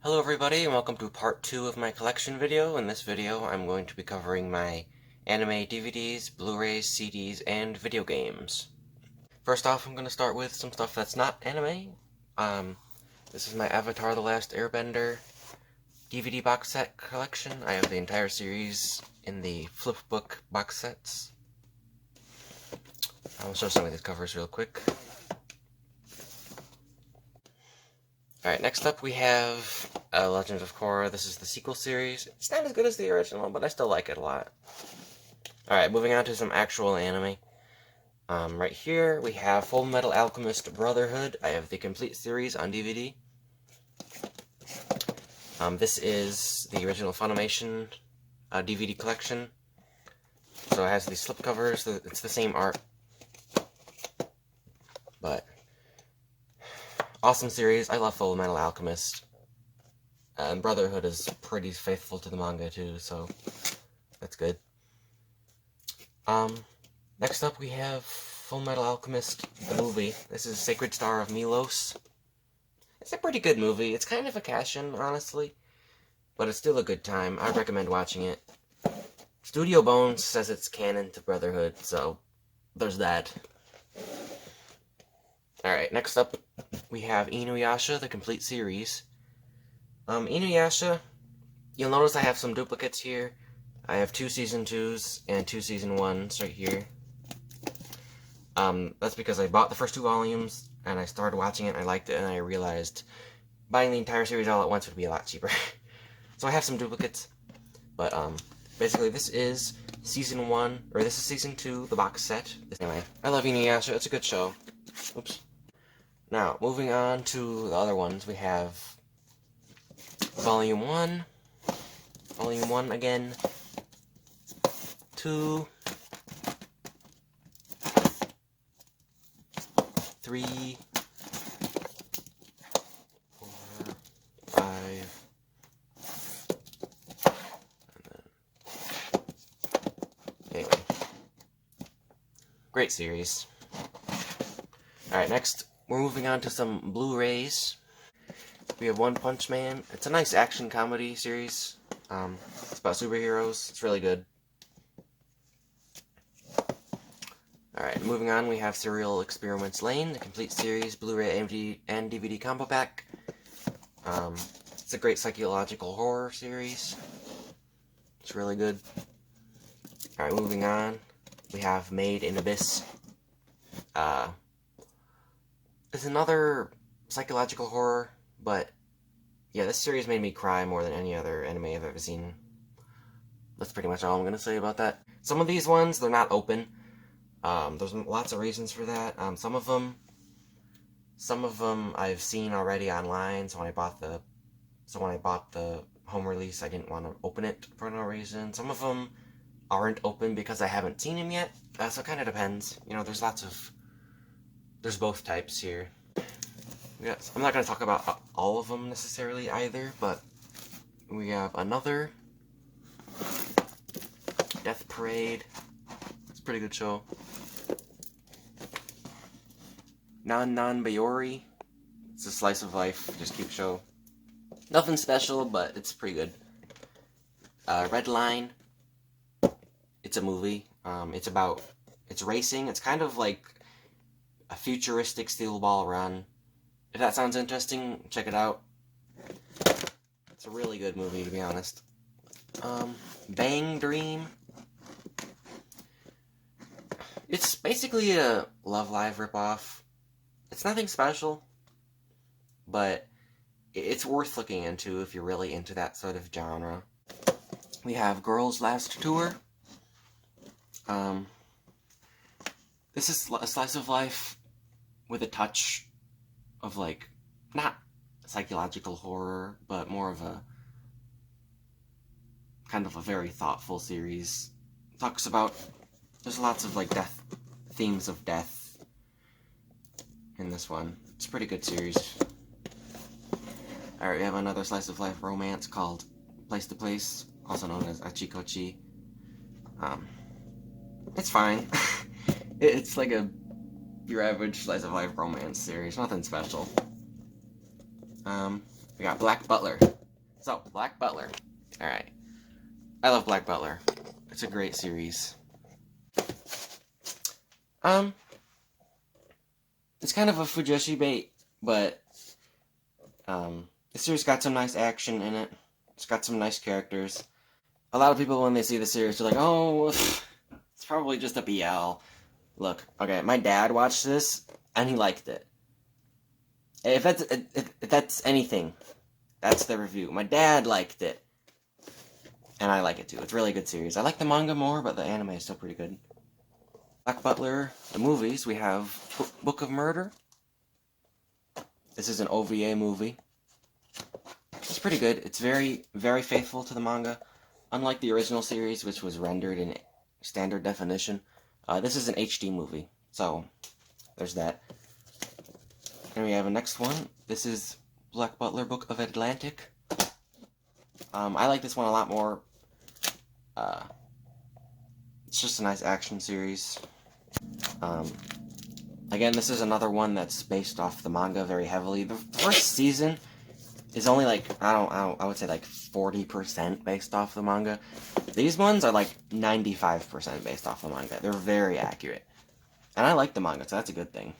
Hello everybody and welcome to part 2 of my collection video. In this video I'm going to be covering my anime DVDs, Blu-rays, CDs, and video games. First off, I'm going to start with some stuff that's not anime. This is my Avatar: The Last Airbender DVD box set collection. I have the entire series in the flipbook box sets. I'll show some of these covers real quick. Alright, next up we have Legend of Korra. This is the sequel series. It's not as good as the original, but I still like it a lot. Alright, moving on to some actual anime. Right here we have Full Metal Alchemist Brotherhood. I have the complete series on DVD. This is the original Funimation DVD collection. So it has these slipcovers. It's the same art. But awesome series. I love Full Metal Alchemist. And Brotherhood is pretty faithful to the manga too, so that's good. Next up we have Full Metal Alchemist, the movie. This is Sacred Star of Milos. It's a pretty good movie. It's kind of a cash-in, honestly, but it's still a good time. I recommend watching it. Studio Bones says it's canon to Brotherhood, so there's that. Alright, next up we have Inuyasha, the complete series. Inuyasha, you'll notice I have some duplicates here. I have 2 Season 2s and 2 Season 1s right here. That's because I bought the first 2 volumes, and I started watching it, and I liked it, and I realized buying the entire series all at once would be a lot cheaper. So I have some duplicates, but, basically this is Season 1, or this is Season 2, the box set. Anyway, I love Inuyasha, it's a good show. Oops. Now, moving on to the other ones, we have Volume 1, Volume 1 again, 2, 3, 4, 5, and then... Anyway. Great series. Alright, next, we're moving on to some Blu-rays. We have One Punch Man. It's a nice action comedy series. It's about superheroes. It's really good. Alright, moving on, we have Serial Experiments Lane, the complete series, Blu-ray and DVD combo pack. It's a great psychological horror series. It's really good. Alright, moving on, we have Made in Abyss. It's another psychological horror, but yeah, this series made me cry more than any other anime I've ever seen. That's pretty much all I'm going to say about that. Some of these ones, they're not open. There's lots of reasons for that. Some of them I've seen already online, so when I bought the home release, I didn't want to open it for no reason. Some of them aren't open because I haven't seen them yet, so it kind of depends. You know, there's both types here. Yes, I'm not going to talk about all of them necessarily either, but we have another Death Parade. It's a pretty good show. Nan Nan Bayori. It's a slice of life, just cute show. Nothing special, but it's pretty good. Red Line. It's a movie. It's racing. It's kind of like a futuristic steel ball run. If that sounds interesting, check it out. It's a really good movie, to be honest. Bang Dream. It's basically a Love Live ripoff. It's nothing special, but it's worth looking into if you're really into that sort of genre. We have Girls Last Tour. This is a slice of life with a touch of, like, not psychological horror, but more of a kind of a very thoughtful series. Talks about, there's lots of, like, themes of death in this one. It's a pretty good series. Alright, we have another slice of life romance called Place to Place, also known as Achikochi. It's fine. It's like your average slice of life romance series, nothing special. We we got Black Butler. So, Black Butler. Alright. I love Black Butler. It's a great series. It's kind of a Fujoshi bait, but the series got some nice action in it. It's got some nice characters. A lot of people, when they see the series, are like, oh, it's probably just a BL. Look, okay, my dad watched this, and he liked it. If that's anything, that's the review. My dad liked it, and I like it too. It's a really good series. I like the manga more, but the anime is still pretty good. Black Butler, the movies, we have Book of Murder. This is an OVA movie. It's pretty good. It's very, very faithful to the manga. Unlike the original series, which was rendered in standard definition, this is an HD movie. So, there's that. And we have a next one. This is Black Butler, Book of Atlantic. I like this one a lot more. It's just a nice action series. Again, this is another one that's based off the manga very heavily. The first season is only like, I would say like 40% based off the manga. These ones are like 95% based off the manga. They're very accurate. And I like the manga, so that's a good thing.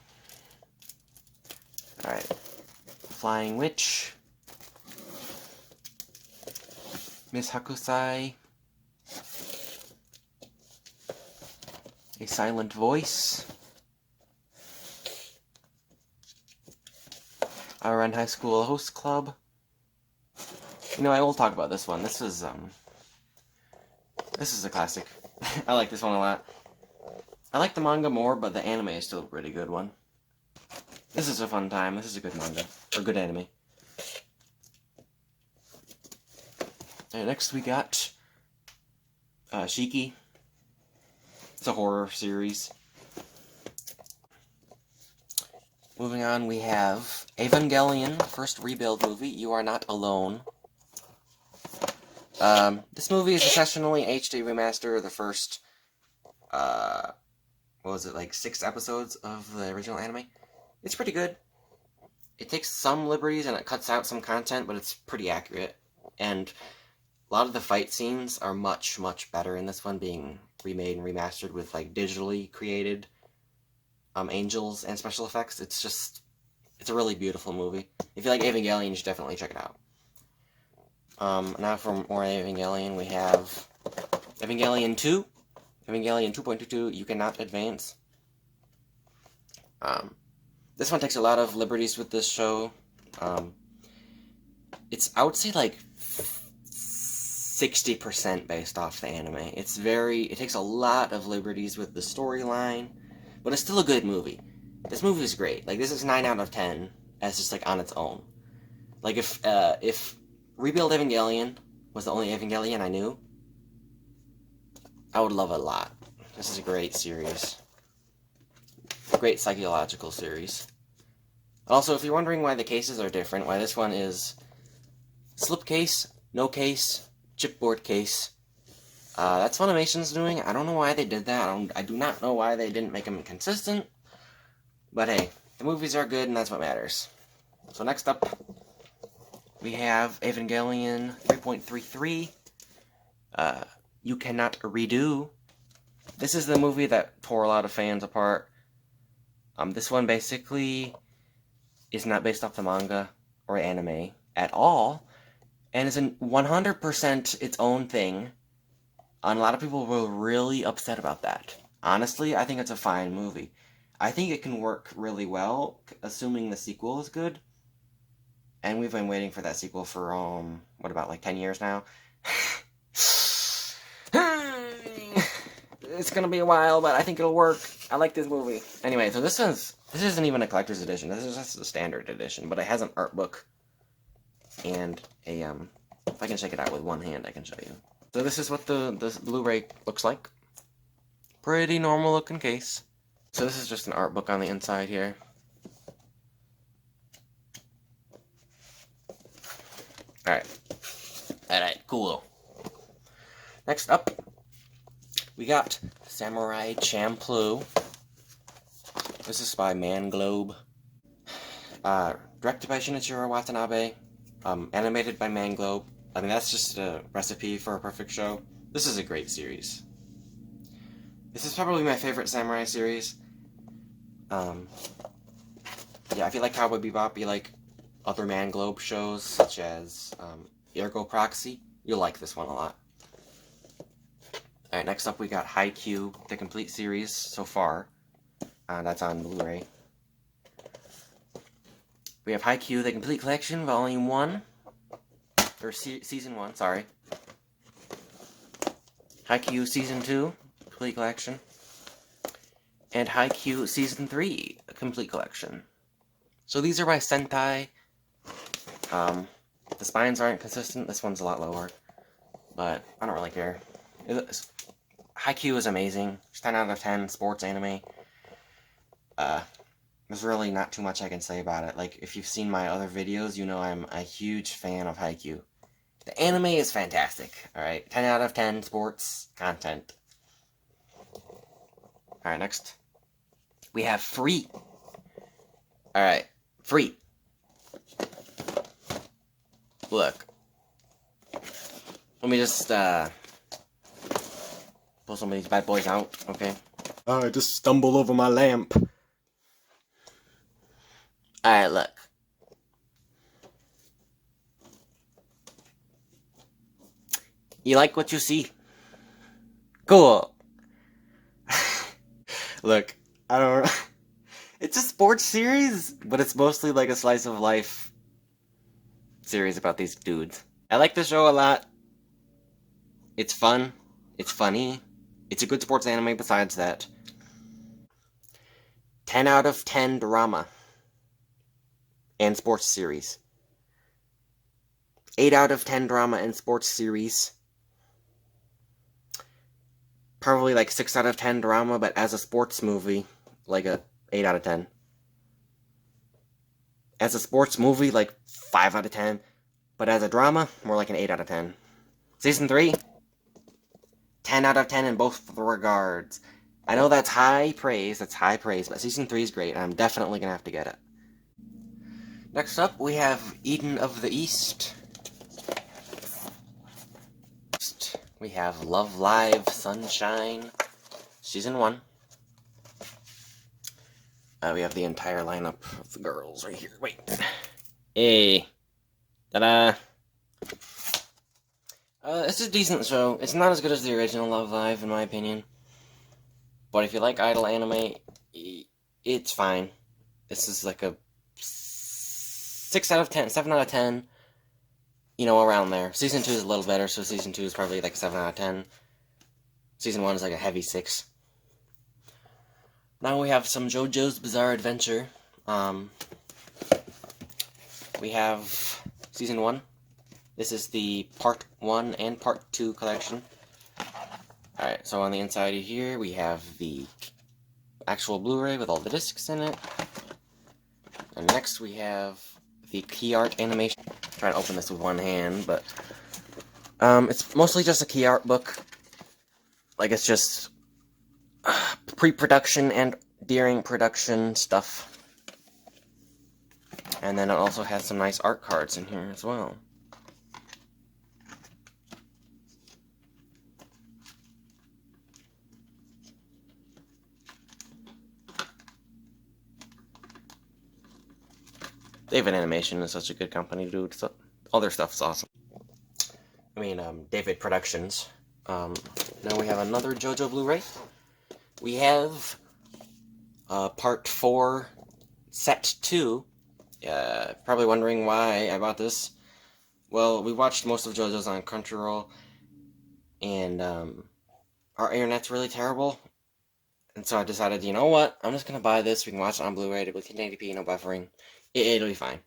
Alright. Flying Witch. Miss Hakusai. A Silent Voice. Ouran High School Host Club. You know, I will talk about this one. This is a classic. I like this one a lot. I like the manga more, but the anime is still a pretty good one. This is a fun time. This is a good manga. Or good anime. And next we got Shiki. It's a horror series. Moving on, we have Evangelion, first Rebuild movie, You Are Not Alone. This movie is essentially an HD remaster of the first, what was it, like 6 episodes of the original anime? It's pretty good. It takes some liberties and it cuts out some content, but it's pretty accurate. And a lot of the fight scenes are much, much better in this one, being remade and remastered with, like, digitally created angels and special effects. It's a really beautiful movie. If you like Evangelion, you should definitely check it out. Now for more Evangelion, we have Evangelion 2, Evangelion 2.22, You Cannot Advance. This one takes a lot of liberties with this show. It's, I would say, like 60% based off the anime. It takes a lot of liberties with the storyline, but it's still a good movie. This movie is great. Like, this is 9 out of 10 as just, like, on its own. Like, if Rebuild Evangelion was the only Evangelion I knew, I would love it a lot. This is a great series. A great psychological series. Also, if you're wondering why the cases are different, why this one is slipcase, no case, chipboard case, that's Funimation's doing. I don't know why they did that. I do not know why they didn't make them consistent. But hey, the movies are good, and that's what matters. So next up, we have Evangelion 3.33. You Cannot Redo. This is the movie that tore a lot of fans apart. This one basically is not based off the manga or anime at all, and is 100% its own thing. And a lot of people were really upset about that. Honestly, I think it's a fine movie. I think it can work really well, assuming the sequel is good. And we've been waiting for that sequel for, what about, like 10 years now? It's gonna be a while, but I think it'll work. I like this movie. Anyway, so this isn't even a collector's edition. This is just a standard edition, but it has an art book and a, if I can check it out with one hand, I can show you. So this is what the Blu-ray looks like. Pretty normal looking case. So this is just an art book on the inside here. Alright, cool. Next up, we got Samurai Champloo. This is by Man Globe. Directed by Shinichiro Watanabe. animated by Manglobe. I mean, that's just a recipe for a perfect show. This is a great series. This is probably my favorite samurai series. Yeah, if you like Cowboy Bebop, you like other Manglobe shows, such as Ergo Proxy, you'll like this one a lot. Alright, next up we got Haikyuu, the complete series so far. That's on Blu-ray. We have Haikyuu, the complete collection, volume 1. Or season 1, sorry. Haikyuu season 2, complete collection. And Haikyuu season 3, complete collection. So these are by senpai. The spines aren't consistent. This one's a lot lower. But I don't really care. Haikyuu is amazing. It's 10 out of 10 sports anime. There's really not too much I can say about it. Like, if you've seen my other videos, you know I'm a huge fan of Haikyuu. The anime is fantastic, alright? 10 out of 10 sports content. Alright, next. We have Free. Alright, Free. Look. Let me just, pull some of these bad boys out, okay? I just stumbled over my lamp. Alright, look. You like what you see? Cool. Look, I don't... It's a sports series, but it's mostly like a slice of life series about these dudes. I like the show a lot. It's fun. It's funny. It's a good sports anime besides that. 10 out of 10 drama. And sports series. 8 out of 10 drama and sports series. Probably like 6 out of 10 drama, but as a sports movie, like a 8 out of 10. As a sports movie, like 5 out of 10. But as a drama, more like an 8 out of 10. Season 3, 10 out of 10 in both regards. I know that's high praise, but Season 3 is great, and I'm definitely gonna have to get it. Next up, we have Eden of the East. We have Love Live Sunshine, Season 1. We have the entire lineup of the girls right here. Wait. Hey. Ta-da. It's a decent show. It's not as good as the original Love Live, in my opinion. But if you like idol anime, it's fine. This is like a 6 out of 10, 7 out of 10. You know, around there. Season 2 is a little better, so Season 2 is probably like 7 out of 10. Season 1 is like a heavy 6. Now we have some JoJo's Bizarre Adventure. We have Season 1. This is the Part 1 and Part 2 collection. Alright, so on the inside of here, we have the actual Blu-ray with all the discs in it. And next we have the key art animation. I'm trying to open this with one hand, but it's mostly just a key art book. Like, it's just pre-production and during production stuff. And then it also has some nice art cards in here as well. David Animation is such a good company, dude. So, all their stuff is awesome. I mean, David Productions. Now we have another JoJo Blu-ray. We have Part 4, Set 2. Probably wondering why I bought this. Well, we watched most of JoJo's on Crunchyroll, and our internet's really terrible. And so I decided, you know what? I'm just going to buy this. We can watch it on Blu-ray with 1080p, no buffering. It'll be fine.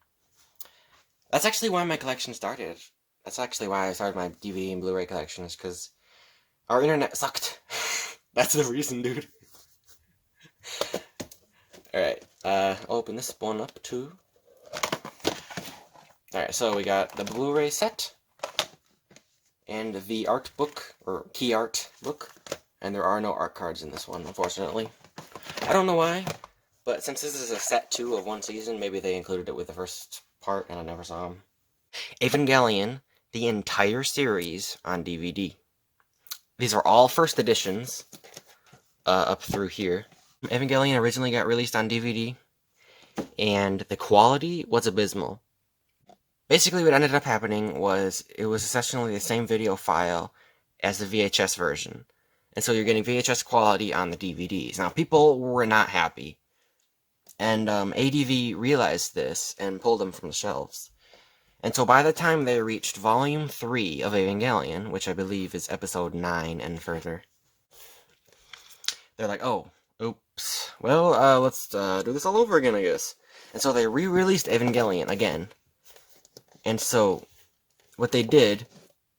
That's actually why my collection started. That's actually why I started my DVD and Blu-ray collection, is because our internet sucked. That's the reason, dude. Alright, I'll open this one up too. Alright, so we got the Blu-ray set, and the art book, or key art book, and there are no art cards in this one, unfortunately. I don't know why, but since this is a set 2 of one season, maybe they included it with the first part, and I never saw them. Evangelion, the entire series on DVD. These are all first editions, up through here. Evangelion originally got released on DVD, and the quality was abysmal. Basically, what ended up happening was it was essentially the same video file as the VHS version. And so you're getting VHS quality on the DVDs. Now, people were not happy. And ADV realized this and pulled them from the shelves. And so by the time they reached Volume 3 of Evangelion, which I believe is Episode 9 and further, they're like, oh, oops. Well, let's do this all over again, I guess. And so they re-released Evangelion again. And so what they did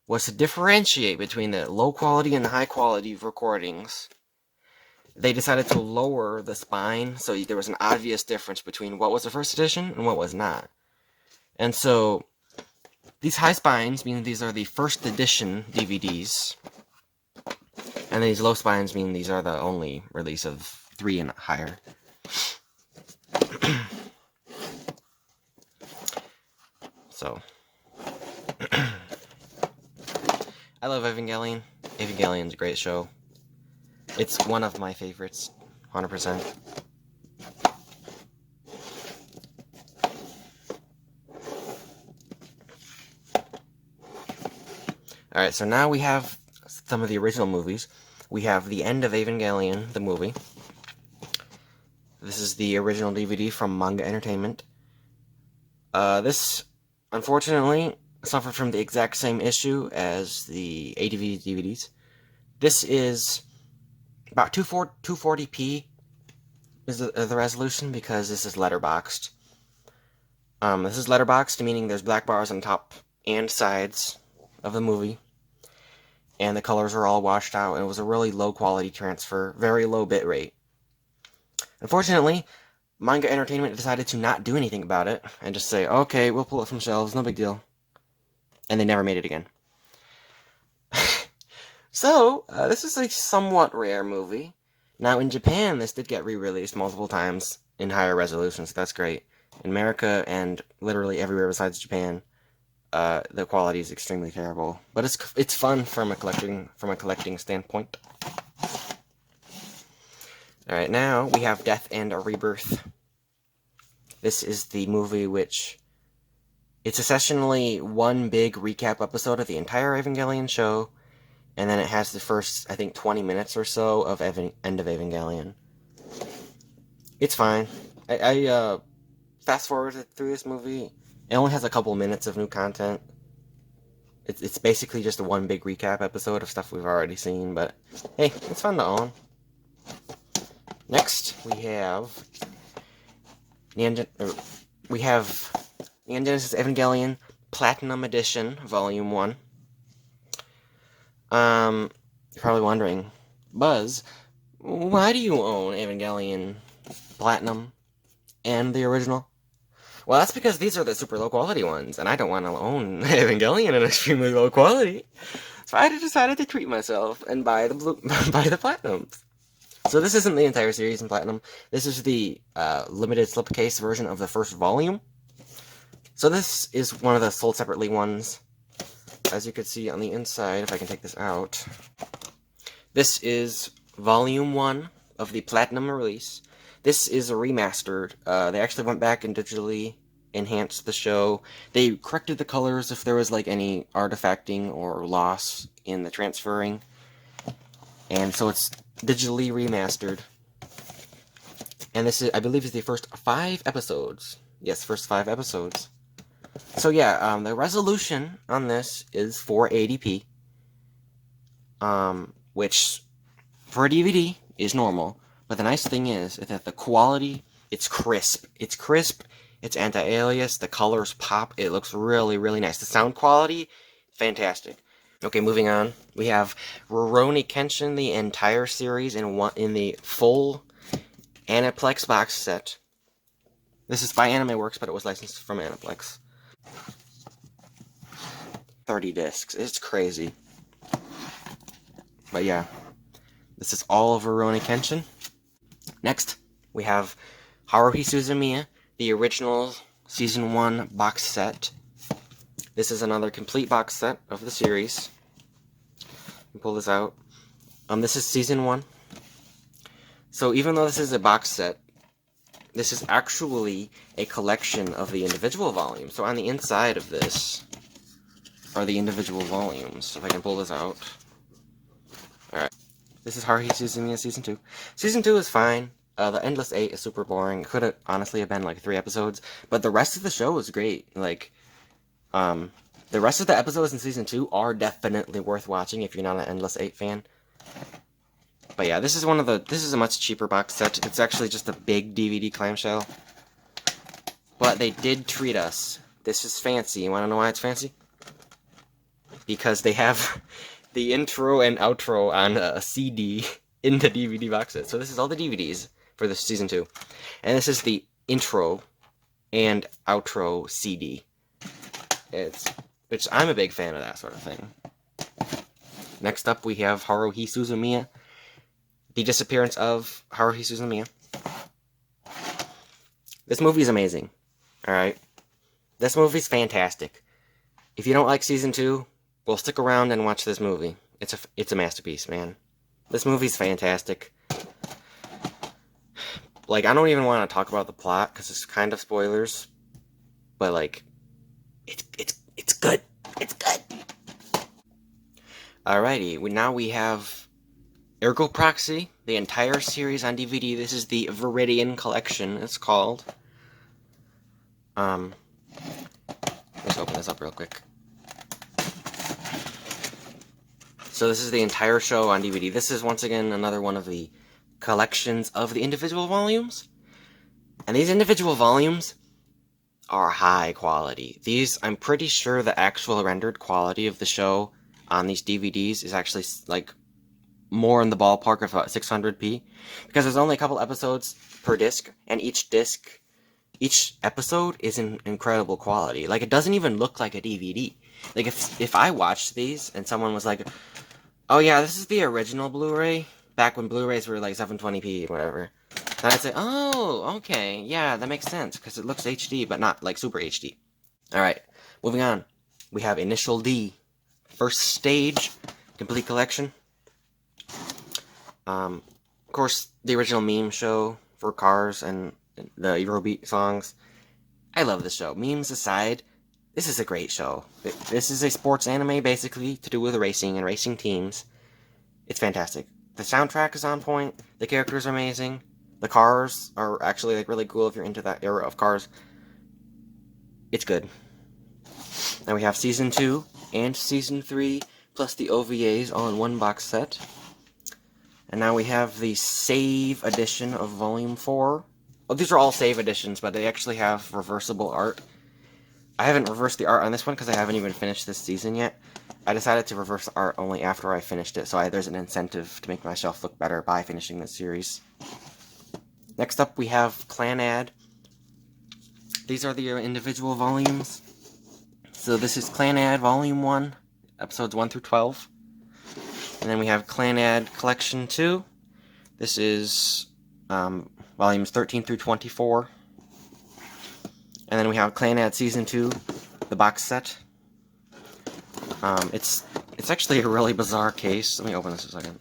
was to differentiate between the low quality and the high quality recordings. They decided to lower the spine, so there was an obvious difference between what was the first edition and what was not. And so these high spines mean these are the first edition DVDs, and these low spines mean these are the only release of 3 and higher. So I love Evangelion. Evangelion's a great show. It's one of my favorites, 100%. Alright, so now we have some of the original movies. We have The End of Evangelion, the movie. This is the original DVD from Manga Entertainment. This, unfortunately, suffered from the exact same issue as the ADV DVDs. This is about 240p is the resolution, because this is letterboxed. This is letterboxed, meaning there's black bars on top and sides of the movie, and the colors are all washed out, and it was a really low quality transfer, very low bit rate. Unfortunately, Manga Entertainment decided to not do anything about it, and just say, okay, we'll pull it from shelves, no big deal. And they never made it again. So, this is a somewhat rare movie. Now, in Japan, this did get re-released multiple times in higher resolution, so that's great. In America, and literally everywhere besides Japan, the quality is extremely terrible. But it's fun from a collecting standpoint. Alright, now we have Death and a Rebirth. This is the movie which... It's essentially one big recap episode of the entire Evangelion show, and then it has the first, I think, 20 minutes or so of End of Evangelion. It's fine. I fast-forwarded through this movie. It only has a couple minutes of new content. It's basically just a one big recap episode of stuff we've already seen, but hey, it's fun to own. Next, we have Neon Genesis Evangelion Platinum Edition, Volume 1. You're probably wondering, Buzz, why do you own Evangelion Platinum and the original? Well, that's because these are the super low quality ones, and I don't want to own Evangelion in extremely low quality. So I decided to treat myself and buy the Platinums. So this isn't the entire series in Platinum. This is the limited slipcase version of the first volume. So this is one of the sold separately ones. As you can see on the inside, if I can take this out, this is Volume 1 of the Platinum release. This is a remastered. They actually went back and digitally enhanced the show. They corrected the colors if there was like any artifacting or loss in the transferring. And so it's digitally remastered. And this is, I believe, is the first 5 episodes. Yes, first 5 episodes. So yeah, the resolution on this is 480p, which for a DVD is normal. But the nice thing is that the quality, it's crisp. It's crisp, it's anti-alias, the colors pop, it looks really, really nice. The sound quality, fantastic. Okay, moving on. We have Rurouni Kenshin, the entire series in the full Aniplex box set. This is by Anime Works, but it was licensed from Aniplex. 30 discs. It's crazy. But yeah, this is all of Rurouni Kenshin. Next, we have Haruhi Suzumiya, the original Season 1 box set. This is another complete box set of the series. Pull this out. This is season 1. So even though this is a box set, this is actually a collection of the individual volumes. So on the inside of this are the individual volumes. If I can pull this out. Alright. This is Haruhi Suzumiya Season 2. Season 2 is fine. The Endless 8 is super boring. It could have honestly have been like 3 episodes. But the rest of the show is great. Like, the rest of the episodes in Season 2 are definitely worth watching if you're not an Endless 8 fan. But yeah, this is a much cheaper box set. It's actually just a big DVD clamshell. But they did treat us. This is fancy. You wanna know why it's fancy? Because they have the intro and outro on a CD in the DVD box set. So this is all the DVDs for this Season 2. And this is the intro and outro CD. Which I'm a big fan of that sort of thing. Next up, we have Haruhi Suzumiya. The Disappearance of Haruhi Suzumiya. This movie is amazing. Alright? This movie's fantastic. If you don't like Season 2, well, stick around and watch this movie. It's a masterpiece, man. This movie's fantastic. Like, I don't even want to talk about the plot, because it's kind of spoilers. But, like, it's good. It's good. Alrighty, now we have Ergo Proxy, the entire series on DVD. This is the Viridian Collection, it's called. Let's open this up real quick. So this is the entire show on DVD. This is, once again, another one of the collections of the individual volumes. And these individual volumes are high quality. These, I'm pretty sure the actual rendered quality of the show on these DVDs is actually, like, more in the ballpark of 600p. Because there's only a couple episodes per disc, and each episode is in incredible quality. Like, it doesn't even look like a DVD. Like, if I watched these, and someone was like, oh yeah, this is the original Blu-ray, back when Blu-rays were like 720p or whatever, and I'd say, oh, okay, yeah, that makes sense, because it looks HD, but not like super HD. Alright, moving on. We have Initial D, First Stage, Complete Collection. Of course, the original meme show for cars and the RWBY songs. I love this show. Memes aside, this is a great show. This is a sports anime, basically, to do with racing and racing teams. It's fantastic. The soundtrack is on point. The characters are amazing. The cars are actually, like, really cool if you're into that era of cars. It's good. Now we have Season 2 and Season 3, plus the OVAs all in one box set. And now we have the Save Edition of Volume 4. Oh, these are all Save Editions, but they actually have reversible art. I haven't reversed the art on this one because I haven't even finished this season yet. I decided to reverse the art only after I finished it, so there's an incentive to make myself look better by finishing this series. Next up, we have Clanad. These are the individual volumes. So this is Clanad Volume 1, Episodes 1 through 12. And then we have Clanad Collection 2. This is Volumes 13 through 24. And then we have Clanad Season 2, the box set. It's actually a really bizarre case. Let me open this a second.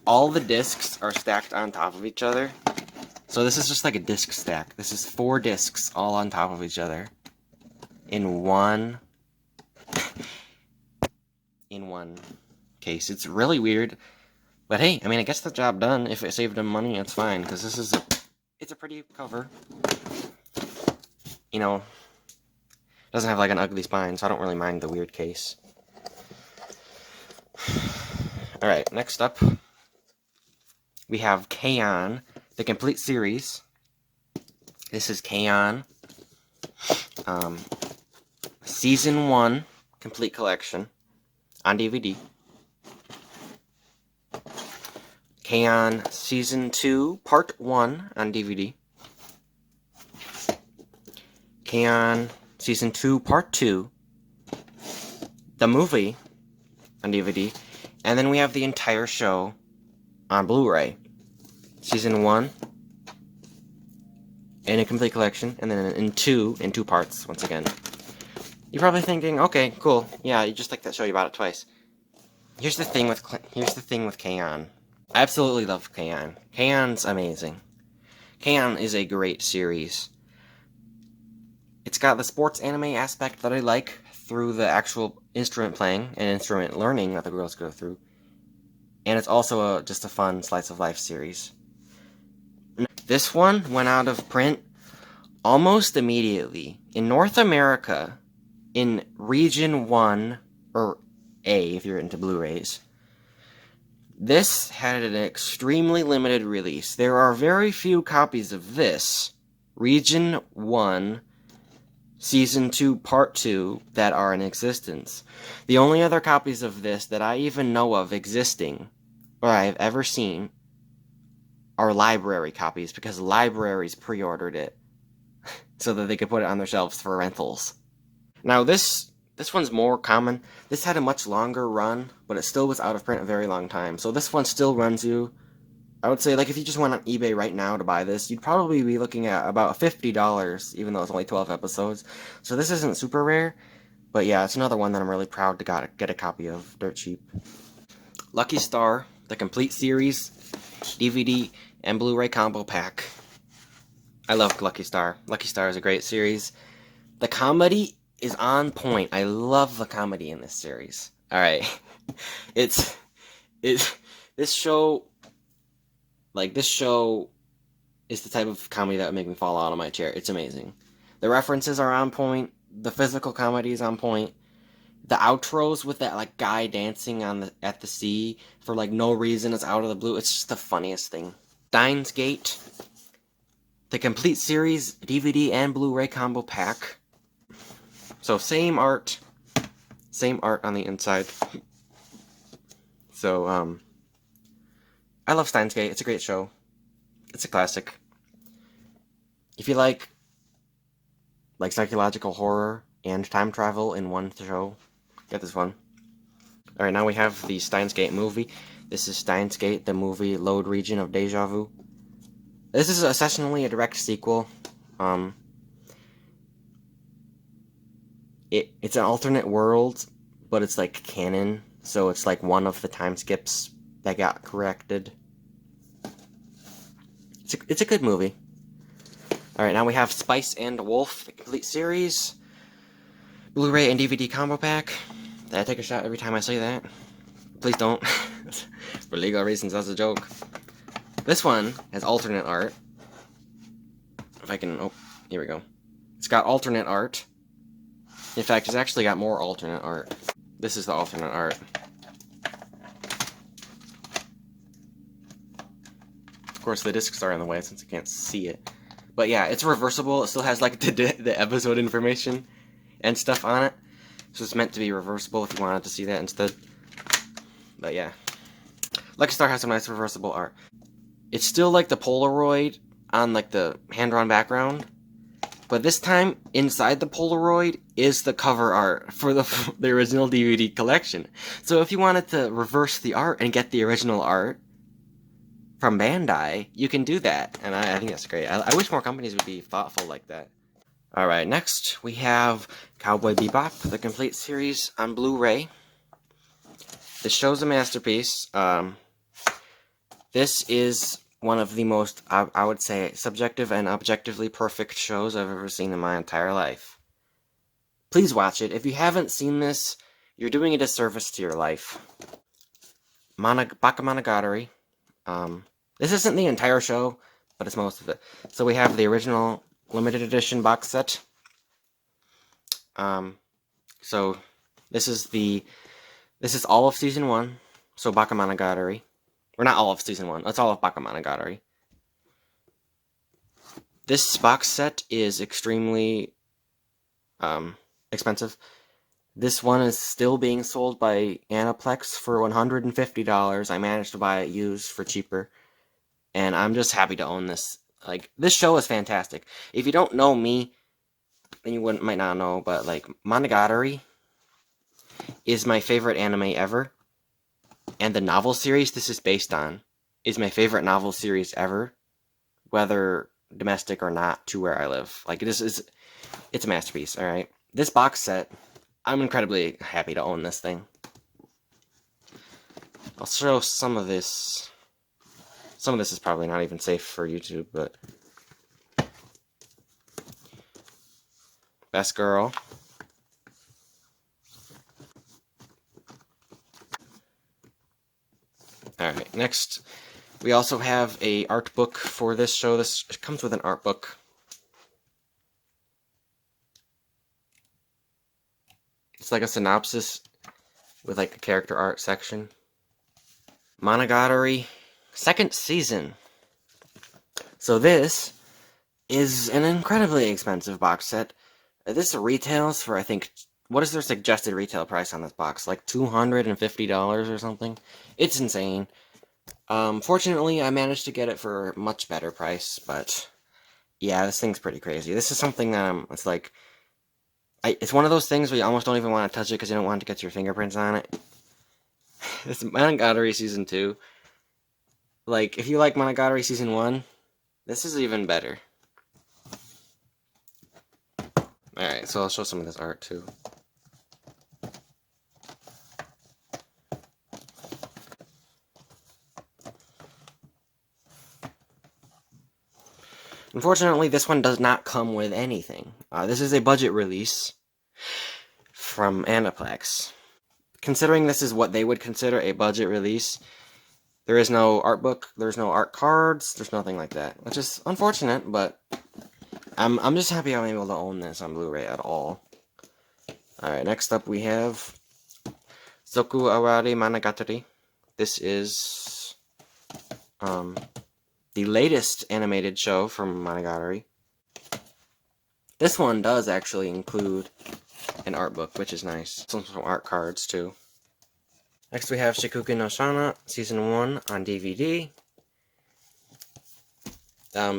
All the discs are stacked on top of each other. So this is just like a disc stack. This is 4 discs all on top of each other. In one case. It's really weird. But hey, I mean, it gets the job done. If it saved them money, it's fine. Because it's a pretty cover. You know, it doesn't have like an ugly spine, so I don't really mind the weird case. Alright, next up, we have K-On! The complete series. This is K-On! Season 1 complete collection on DVD. K-On! Season 2 Part 1 on DVD. K-On! Season 2 Part 2, the movie on DVD, and then we have the entire show on Blu-ray. Season 1 in a complete collection, and then in two parts, once again. You're probably thinking, okay, cool, yeah, you just like that show, you bought it twice. Here's the thing with K-On! I absolutely love K-On! K-On's amazing. K-On! Is a great series. It's got the sports anime aspect that I like through the actual instrument playing and instrument learning that the girls go through. And it's also just a fun slice of life series. This one went out of print almost immediately. In North America, in Region 1, or A if you're into Blu-rays, this had an extremely limited release. There are very few copies of this, Region 1, Season 2, Part 2, that are in existence. The only other copies of this that I even know of existing, or I've ever seen, are library copies, because libraries pre-ordered it so that they could put it on their shelves for rentals. Now this one's more common. This had a much longer run, but it still was out of print a very long time. So this one still runs you, I would say, like, if you just went on eBay right now to buy this, you'd probably be looking at about $50, even though it's only 12 episodes. So this isn't super rare, but yeah, it's another one that I'm really proud to get a copy of dirt cheap. Lucky Star, the complete series, DVD and Blu-ray combo pack. I love Lucky Star. Lucky Star is a great series. The comedy is on point. I love the comedy in this series. Alright. This show is the type of comedy that would make me fall out of my chair. It's amazing. The references are on point. The physical comedy is on point. The outros with that, like, guy dancing at the sea for, like, no reason, it's out of the blue. It's just the funniest thing. Steins Gate, the complete series, DVD and Blu-ray combo pack. So same art on the inside. So, I love Steins Gate. It's a great show. It's a classic. If you like psychological horror and time travel in one show, get this one. Alright, now we have the Steins Gate movie. This is Steins Gate, the movie Load Region of Deja Vu. This is essentially a direct sequel. It's an alternate world, but it's like canon, so it's like one of the time skips that got corrected. It's a good movie. Alright, now we have Spice and Wolf, the complete series. Blu-ray and DVD combo pack. Did I take a shot every time I say that? Please don't. For legal reasons, that's a joke. This one has alternate art. If I can... Oh, here we go. It's got alternate art. In fact, it's actually got more alternate art. This is the alternate art. Of course, the discs are in the way since I can't see it. But yeah, it's reversible. It still has, like, the episode information and stuff on it. So it's meant to be reversible if you wanted to see that instead. But yeah. Lucky Star has some nice reversible art. It's still like the Polaroid on, like, the hand-drawn background. But this time, inside the Polaroid is the cover art for the original DVD collection. So if you wanted to reverse the art and get the original art from Bandai, you can do that. And I think that's great. I wish more companies would be thoughtful like that. Alright, next we have Cowboy Bebop, the complete series on Blu-ray. This show's a masterpiece. This is one of the most, I would say, subjective and objectively perfect shows I've ever seen in my entire life. Please watch it. If you haven't seen this, you're doing a disservice to your life. Bakemonogatari. This isn't the entire show, but it's most of it. So we have the original limited edition box set. So this is all of season 1. So Bakemonogatari. Or not all of season 1. It's all of Bakemonogatari. This box set is extremely expensive. This one is still being sold by Aniplex for $150. I managed to buy it used for cheaper. And I'm just happy to own this. Like, this show is fantastic. If you don't know me, then you might not know, but, like, Monogatari is my favorite anime ever. And the novel series this is based on is my favorite novel series ever, whether domestic or not, to where I live. Like, it's a masterpiece, alright? This box set I'm incredibly happy to own this thing. I'll show some of this. Some of this is probably not even safe for YouTube, but Best Girl. Alright, next we also have a art book for this show. This comes with an art book. It's like a synopsis with like a character art section. Monogatari, second season. So this is an incredibly expensive box set. This retails for, I think, what is their suggested retail price on this box? Like $250 or something? It's insane. Fortunately, I managed to get it for a much better price, but yeah, this thing's pretty crazy. This is something that, it's like, it's one of those things where you almost don't even want to touch it because you don't want to get your fingerprints on it. It's Monogatari Season 2. Like, if you like Monogatari Season 1, this is even better. Alright, so I'll show some of this art too. Unfortunately, this one does not come with anything. This is a budget release from Aniplex. Considering this is what they would consider a budget release, there is no art book, there's no art cards, there's nothing like that. Which is unfortunate, but I'm just happy I'm able to own this on Blu-ray at all. Alright, next up we have Zoku Awari Monogatari. This is the latest animated show from Monogatari. This one does actually include an art book, which is nice. Some art cards too. Next we have Shikuku no Shana, Season 1 on DVD.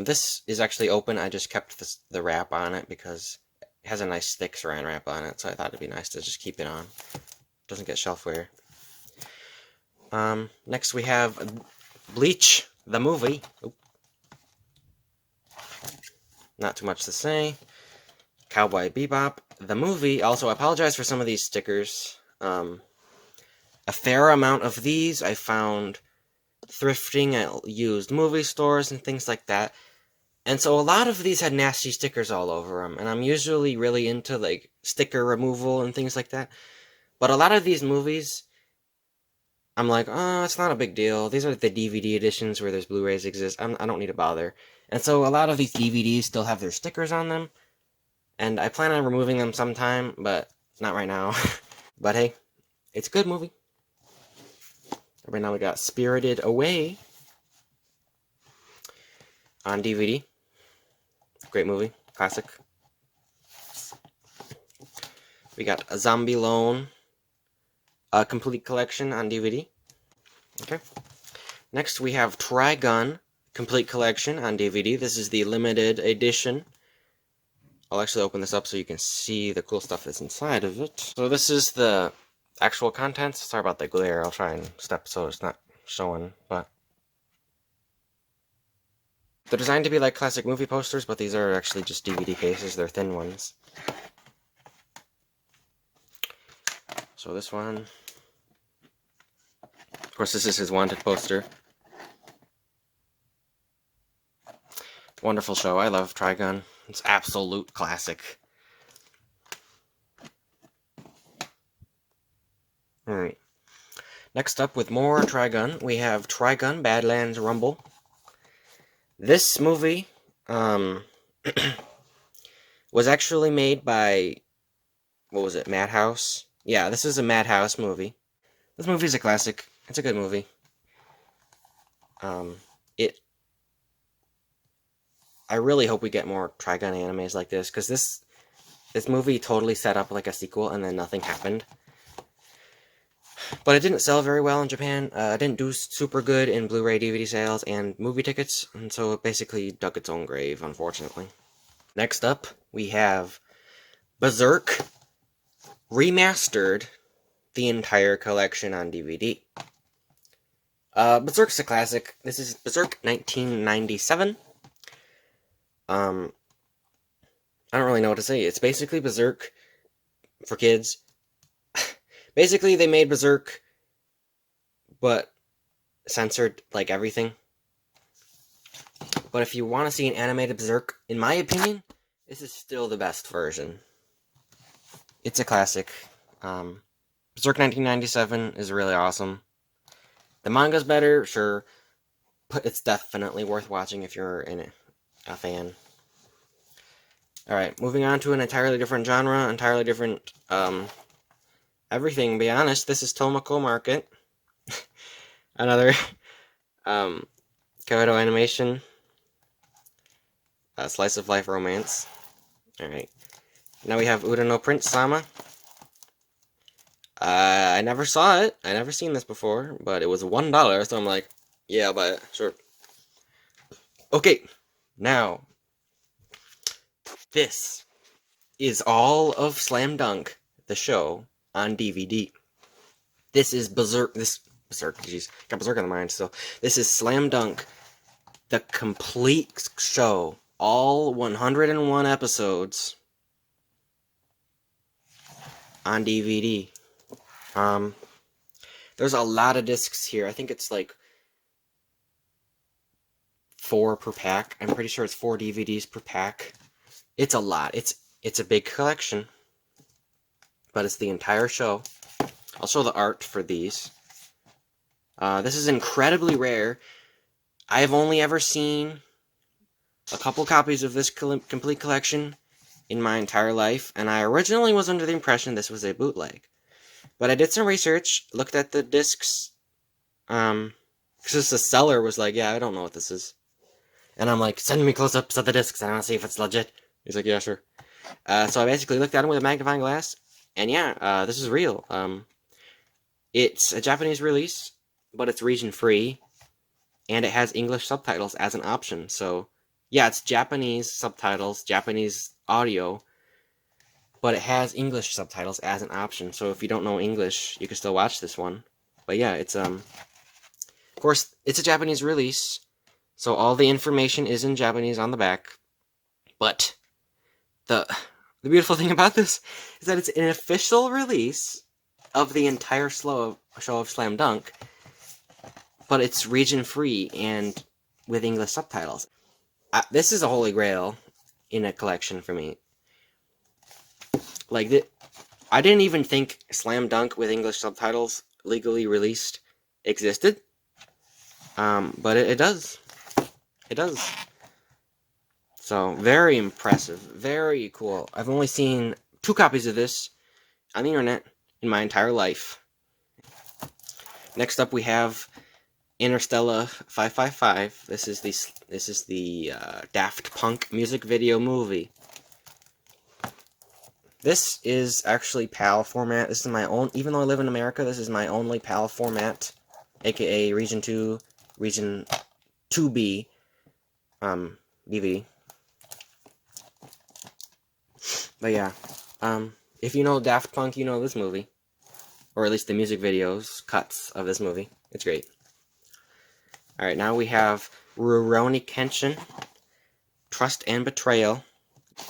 This is actually open. I just kept the wrap on it because it has a nice thick saran wrap on it, so I thought it'd be nice to just keep it on. Doesn't get shelf wear. Next we have Bleach, the movie. Oop. Not too much to say. Cowboy Bebop, the movie. Also, I apologize for some of these stickers. A fair amount of these I found thrifting at used movie stores and things like that. And so a lot of these had nasty stickers all over them. And I'm usually really into like sticker removal and things like that. But a lot of these movies, I'm like, oh, it's not a big deal. These are the DVD editions where there's Blu-rays exist. I don't need to bother. And so a lot of these DVDs still have their stickers on them. And I plan on removing them sometime, but not right now. But hey, it's a good movie. Right now we got Spirited Away on DVD. Great movie. Classic. We got a Zombie Loan, a complete collection on DVD. Okay. Next we have Trigun, complete collection on DVD. This is the limited edition. I'll actually open this up so you can see the cool stuff that's inside of it. So this is the actual contents. Sorry about the glare. I'll try and step so it's not showing, but they're designed to be like classic movie posters, but these are actually just DVD cases. They're thin ones. So this one, of course, this is his wanted poster. Wonderful show. I love Trigun. It's absolute classic. Alright. Next up, with more Trigun, we have Trigun Badlands Rumble. This movie was actually made by, what was it, Madhouse? Yeah, this is a Madhouse movie. This movie's a classic. It's a good movie. I really hope we get more Trigun animes like this, because this movie totally set up like a sequel, and then nothing happened. But it didn't sell very well in Japan. It didn't do super good in Blu-ray DVD sales and movie tickets, and so it basically dug its own grave, unfortunately. Next up, we have Berserk Remastered, the entire collection on DVD. Berserk's a classic. This is Berserk 1997. I don't really know what to say. It's basically Berserk for kids, Basically, they made Berserk, but censored, like, everything. But if you want to see an animated Berserk, in my opinion, this is still the best version. It's a classic. Berserk 1997 is really awesome. The manga's better, sure, but it's definitely worth watching if you're a fan. Alright, moving on to an entirely different genre, entirely different, everything, to be honest. This is Tomoko Market. Another, Kyoto animation. Slice of life romance. Alright. Now we have Uda no Prince Sama. I never saw it. I never seen this before, but it was $1, so I'm like, yeah, I'll buy it. Sure. Okay, now, this is all of Slam Dunk, the show, on DVD. This is Berserk, jeez, got Berserk on the mind still. This is Slam Dunk, the complete show, all 101 episodes, on DVD. There's a lot of discs here. I think it's like 4 per pack. I'm pretty sure it's 4 DVDs per pack. It's a lot. It's a big collection, but it's the entire show. I'll show the art for these. This is incredibly rare. I have only ever seen a couple copies of this complete collection in my entire life, and I originally was under the impression this was a bootleg. But I did some research, looked at the discs, because the seller was like, yeah, I don't know what this is. And I'm like, send me close-ups of the discs, I want to see if it's legit. He's like, yeah, sure. So I basically looked at them with a magnifying glass, and yeah, this is real. It's a Japanese release, but it's region-free, and it has English subtitles as an option. So, yeah, it's Japanese subtitles, Japanese audio, but it has English subtitles as an option. So if you don't know English, you can still watch this one. But yeah, it's, of course, it's a Japanese release, so all the information is in Japanese on the back. But the beautiful thing about this is that it's an official release of the entire show of Slam Dunk, but it's region-free and with English subtitles. This is a holy grail in a collection for me. Like, I didn't even think Slam Dunk with English subtitles legally released existed. But it does. It does. So, very impressive. Very cool. I've only seen 2 copies of this on the internet in my entire life. Next up we have Interstellar 555. This is the Daft Punk music video movie. This is actually PAL format. This is my own, even though I live in America, this is my only PAL format, aka Region 2, Region 2B, DVD. But yeah, if you know Daft Punk, you know this movie. Or at least the music videos, cuts of this movie. It's great. Alright, now we have Rurouni Kenshin, Trust and Betrayal.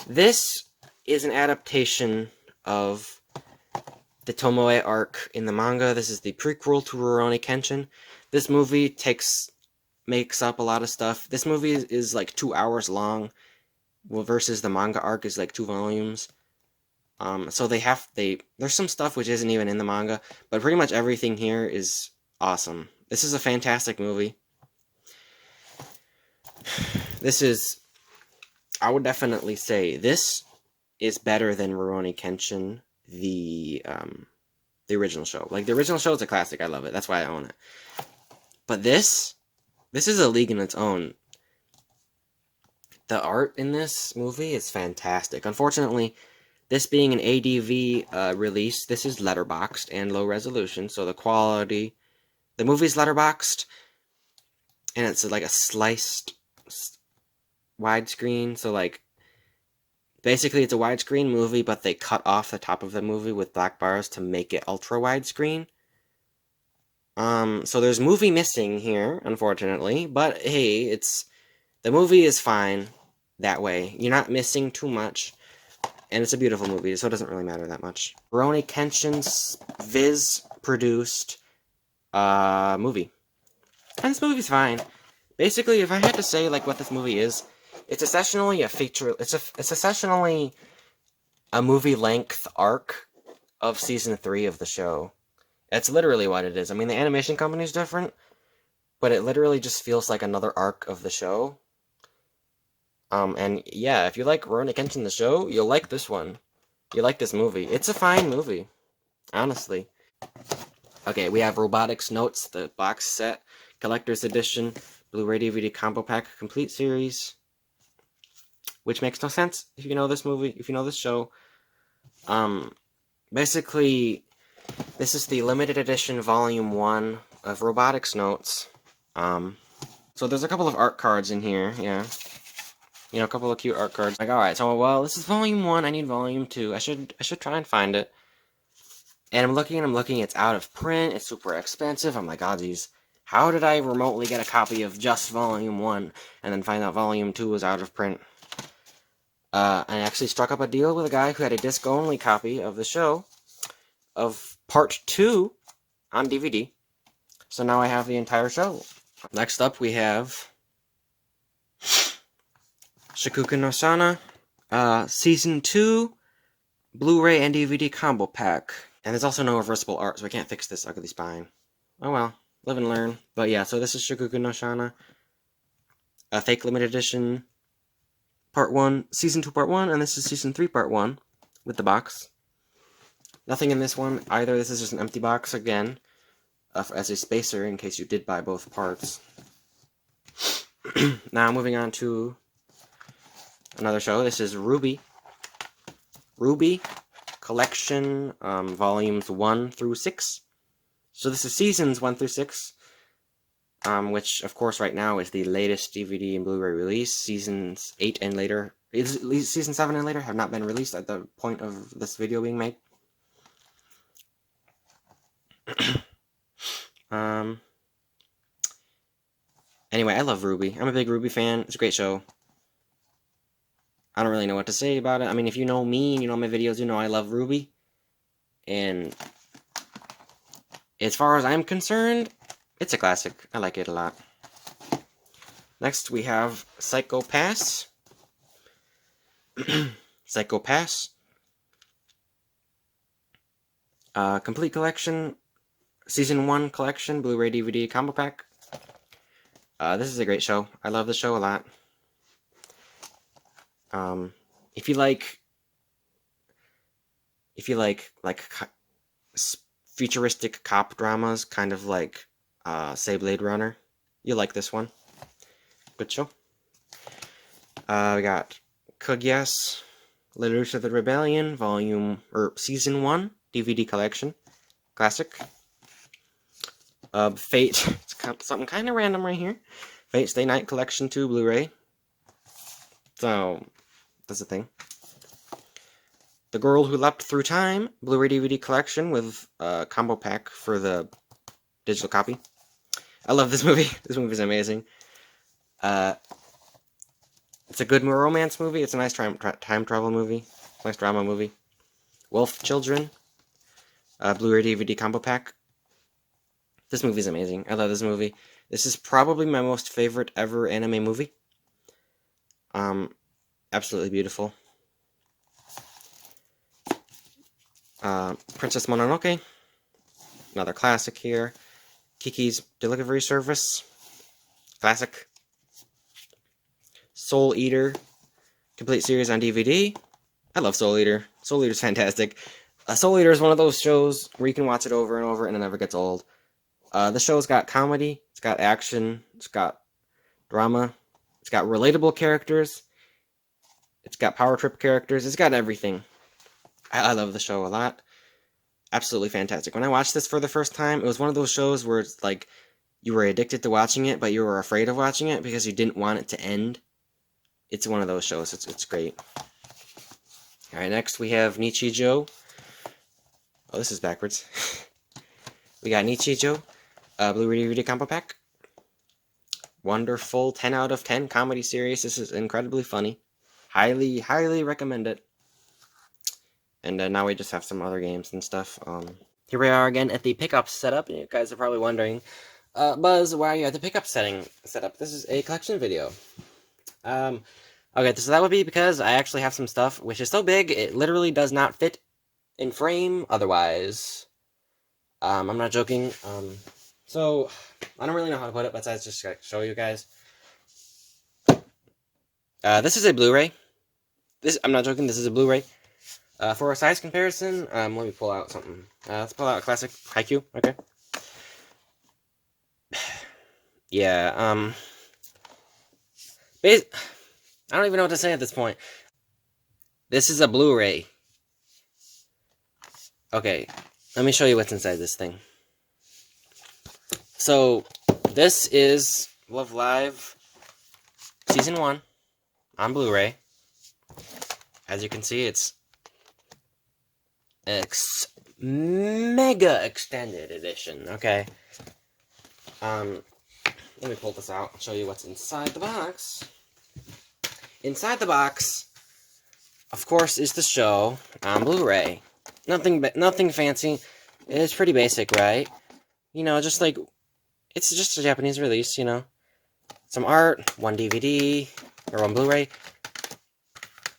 This is an adaptation of the Tomoe arc in the manga. This is the prequel to Rurouni Kenshin. This movie makes up a lot of stuff. This movie is like 2 hours long, versus the manga arc is like 2 volumes. So there's some stuff which isn't even in the manga, but pretty much everything here is awesome. This is a fantastic movie. I would definitely say this is better than Rurouni Kenshin, the original show. Like, the original show is a classic. I love it. That's why I own it. But this is a league in its own. The art in this movie is fantastic. Unfortunately, this being an ADV release, this is letterboxed and low resolution, so the quality... The movie's letterboxed, and it's like a sliced widescreen, so like... Basically, it's a widescreen movie, but they cut off the top of the movie with black bars to make it ultra widescreen. So there's movie missing here, unfortunately, but hey, the movie is fine that way. You're not missing too much, and it's a beautiful movie, so it doesn't really matter that much. Rurouni Kenshin Viz-produced movie. And this movie's fine. Basically, if I had to say like what this movie is, it's essentially a feature. It's essentially a movie-length arc of season 3 of the show. That's literally what it is. I mean, the animation company is different, but it literally just feels like another arc of the show. And yeah, if you like Rurouni Kenshin the show, you'll like this one. You like this movie. It's a fine movie, honestly. Okay, we have Robotics Notes, the box set, collector's edition, Blu-ray DVD combo pack, complete series, which makes no sense if you know this movie, if you know this show. Basically, this is the limited edition volume 1 of Robotics Notes. So there's a couple of art cards in here, yeah. You know, a couple of cute art cards. Like, alright, so, well, this is volume 1, I need volume 2. I should try and find it. And I'm looking, it's out of print, it's super expensive. I'm like, oh, geez, how did I remotely get a copy of just volume 1 and then find out volume 2 was out of print? I actually struck up a deal with a guy who had a disc-only copy of the show, of part 2 on DVD. So now I have the entire show. Next up, we have Shikuken no Sana, Season 2, Blu-ray and DVD combo pack. And there's also no reversible art, so I can't fix this ugly spine. Oh well, live and learn. But yeah, so this is Shikuken no Sana, a fake limited edition, Part 1, Season 2 Part 1, and this is Season 3 Part 1, with the box. Nothing in this one either, this is just an empty box again, as a spacer in case you did buy both parts. Now moving on to another show, this is RWBY. RWBY Collection, volumes 1 through 6. So this is seasons 1 through 6, which, of course, right now is the latest DVD and Blu-ray release. Seasons 8 and later, season 7 and later have not been released at the point of this video being made. Anyway, I love RWBY. I'm a big RWBY fan. It's a great show. I don't really know what to say about it. I mean, if you know me and you know my videos, you know I love RWBY. And as far as I'm concerned, it's a classic. I like it a lot. Next, we have Psycho Pass. Psycho Pass. Complete collection. Season 1 collection, Blu-ray DVD combo pack. This is a great show. I love the show a lot. If you like futuristic cop dramas, kind of like, say, Blade Runner, you like this one. Good show. We got Kugyas, Letters of the Rebellion, Season 1, DVD collection. Classic. Fate, it's something kind of random right here. Fate Stay Night Collection 2 Blu-ray. So, that's the thing. The Girl Who Leapt Through Time, Blu-ray DVD collection with a combo pack for the digital copy. I love this movie. This movie is amazing. It's a good romance movie. It's a nice time travel movie. Nice drama movie. Wolf Children, Blu-ray DVD combo pack. This movie is amazing. I love this movie. This is probably my most favorite ever anime movie. Absolutely beautiful. Princess Mononoke, another classic here. Kiki's Delivery Service, classic. Soul Eater, complete series on DVD. I love Soul Eater. Soul Eater's fantastic. Soul Eater is one of those shows where you can watch it over and over and it never gets old. The show's got comedy, it's got action, it's got drama, it's got relatable characters, it's got power trip characters, it's got everything. I love the show a lot. Absolutely fantastic. When I watched this for the first time, it was one of those shows where it's like you were addicted to watching it, but you were afraid of watching it because you didn't want it to end. It's one of those shows. It's great. Alright, next we have Nichijou. Oh, this is backwards. We got Nichijou, Blu-ray DVD combo pack. Wonderful 10 out of 10 comedy series. This is incredibly funny. Highly, highly recommend it. And now we just have some other games and stuff. Here we are again at the pickup setup. You guys are probably wondering, Buzz, why are you at the pickup setup? This is a collection video. Okay, so that would be because I actually have some stuff which is so big it literally does not fit in frame otherwise. I'm not joking. So I don't really know how to put it, but I just show you guys. This is a Blu-ray. I'm not joking. This is a Blu-ray. For a size comparison, let me pull out something. Let's pull out a classic Haikyuu. Okay. Yeah. I don't even know what to say at this point. This is a Blu-ray. Okay, let me show you what's inside this thing. So, this is Love Live Season 1 on Blu-ray. As you can see, it's mega extended edition, okay? Let me pull this out and show you what's inside the box. Inside the box, of course, is the show on Blu-ray. Nothing fancy. It's pretty basic, right? You know, just like, it's just a Japanese release, you know? Some art, one DVD, or one Blu-ray.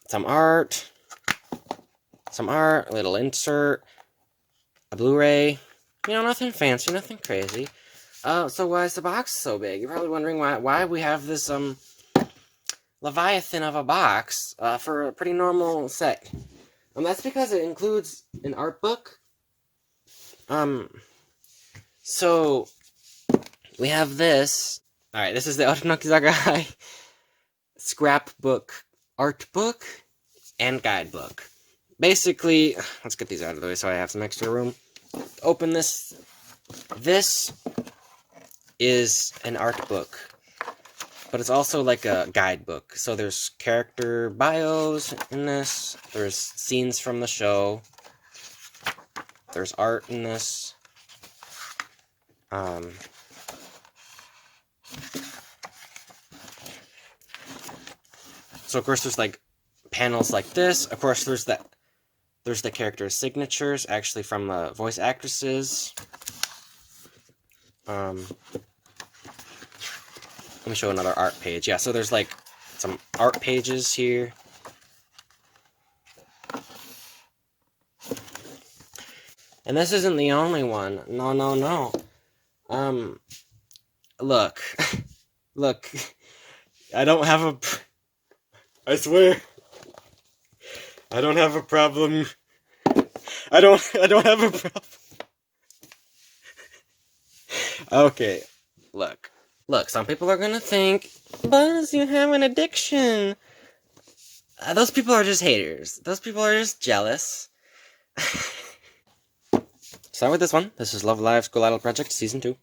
Some art, a little insert, a Blu-ray. You know, nothing fancy, nothing crazy. So why is the box so big? You're probably wondering why we have this, Leviathan of a box, for a pretty normal set. That's because it includes an art book. So, we have this. Alright, this is the Otonokizaga scrapbook, art book, and guidebook. Basically, let's get these out of the way so I have some extra room. Open this. This is an art book, but it's also like a guidebook. So there's character bios in this, there's scenes from the show, there's art in this. So of course there's like panels like this. Of course there's the character signatures actually from the voice actresses. Let me show another art page. Yeah, so there's like some art pages here. And this isn't the only one. No. Look. Look. I don't have a... I swear. I don't have a problem. I don't have a problem. Okay. Look. Look, some people are gonna think, Buzz, you have an addiction. Those people are just haters. Those people are just jealous. Start with this one. This is Love Live School Idol Project Season 2.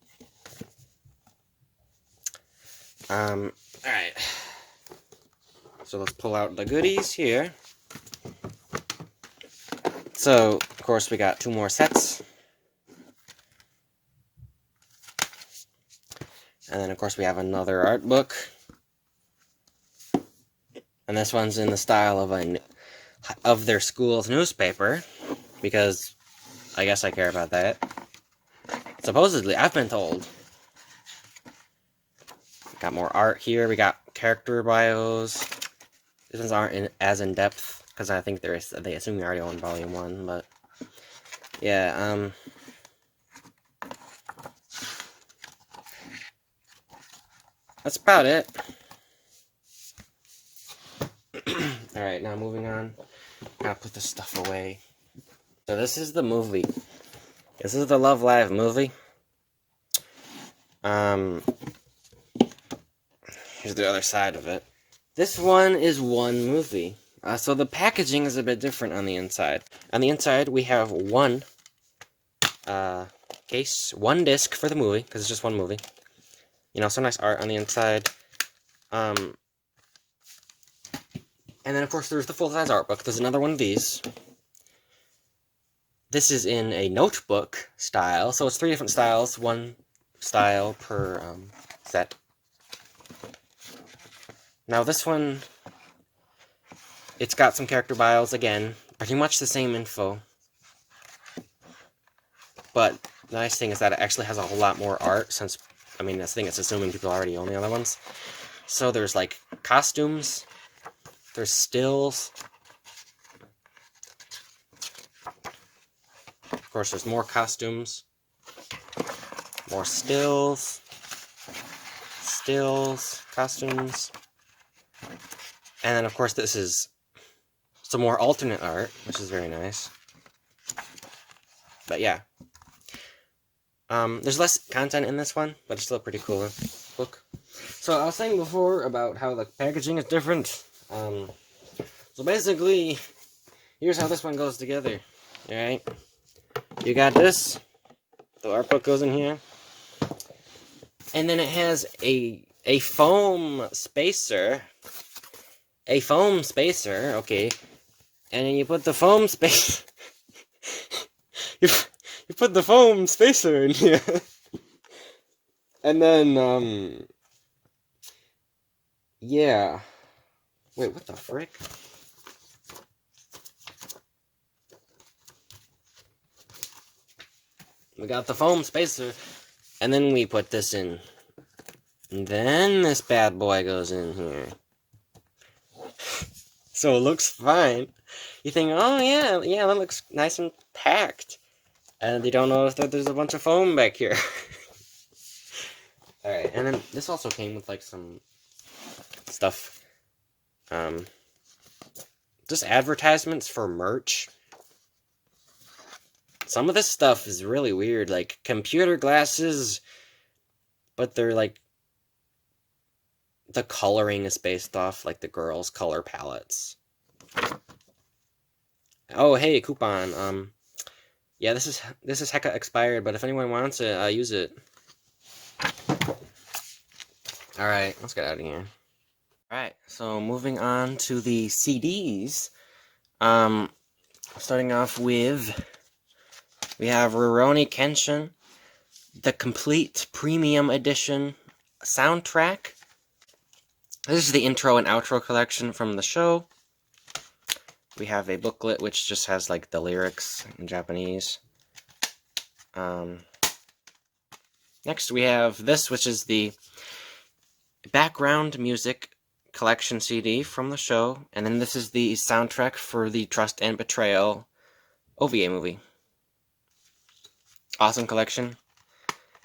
Alright. So let's pull out the goodies here. So, of course, we got 2 more sets. And then, of course, we have another art book. And this one's in the style of their school's newspaper, because I guess I care about that. Supposedly, I've been told. Got more art here. We got character bios. These ones aren't as in-depth, because I think they assume you already own Volume 1, but... Yeah, that's about it. Alright, now moving on. Gotta put this stuff away. So this is the movie. This is the Love Live movie. Here's the other side of it. This one is one movie. So the packaging is a bit different on the inside. On the inside, we have one case, one disc for the movie, because it's just one movie. You know, some nice art on the inside. And then, of course, there's the full-size art book. There's another one of these. This is in a notebook style, so it's 3 different styles, one style per set. Now, this one, it's got some character bios, again, pretty much the same info. but the nice thing is that it actually has a whole lot more art, since, I mean, this thing it's assuming people already own the other ones. So there's, like, costumes, there's stills, of course there's more costumes, more stills, costumes, and then of course this is some more alternate art, which is very nice. But yeah, there's less content in this one, but it's still a pretty cool book. So I was saying before about how the packaging is different. So basically, here's how this one goes together. Alright, you got this, the art book goes in here, and then it has a foam spacer, okay, and then you put the foam spacer, you put the foam spacer in here, and then, yeah, wait, what the frick? We got the foam spacer, and then we put this in. And then this bad boy goes in here. So it looks fine. You think, oh yeah, that looks nice and packed. And you don't notice that there's a bunch of foam back here. Alright, and then this also came with like some stuff. Just advertisements for merch. Some of this stuff is really weird, like computer glasses, but they're like, the coloring is based off like the girls' color palettes. Oh, hey, coupon. Yeah, this is hecka expired, but if anyone wants it, use it. Alright, let's get out of here. Alright, so moving on to the CDs. Starting off with, we have Rurouni Kenshin, the complete premium edition soundtrack. This is the intro and outro collection from the show. We have a booklet which just has like the lyrics in Japanese. Next we have this, which is the background music collection CD from the show, and then this is the soundtrack for the Trust and Betrayal OVA movie. Awesome collection.